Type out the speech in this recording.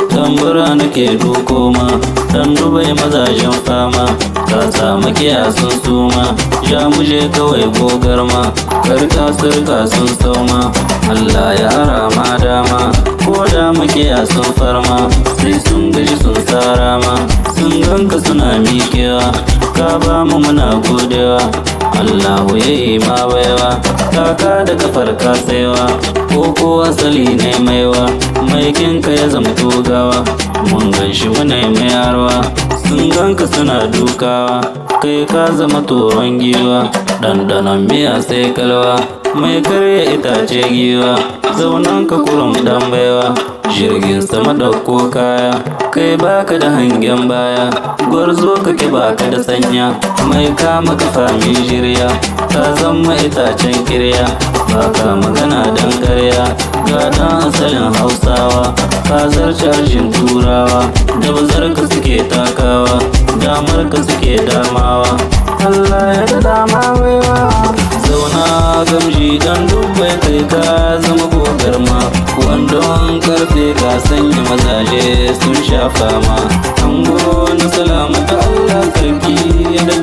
tambura nake duko ma dan dubai mazajen fama ka samu kiyasun suma ya muje kawai gogar ma karka sirka sun sauma Allah ya rama dama ko da muke sun farma sai sun gaji sun tsara ma sun ganka suna miƙewa ka ba mu muna godewa Allahu ya yi ma baiwa kaka da kafar ka saiwa ko asali ne maiwa mai kinka ya zama togawa mun ganshi muna mai harwa sun ganka suna dukawa kai ka zama toron giwa dandanon miya sai kalwa mai karya itace giwa zaunan ka kurum dan baiwa jirgin sama dauko kaya kai baka da hangen baya gwarzo kake baka da sanya mai kama kafa mai jirya ka zama itacen kirya baka magana dan karya ga dan asalin hausawa ka zarce harshen turawa da bazarka suke takawa damar ka suke damawa Allah ya da dama waiwa zauna gamji dan dubbai kai ka zama gogarma wandon karfe ka sanya mazaje sun shafa ma ango na salamata Allah sarki da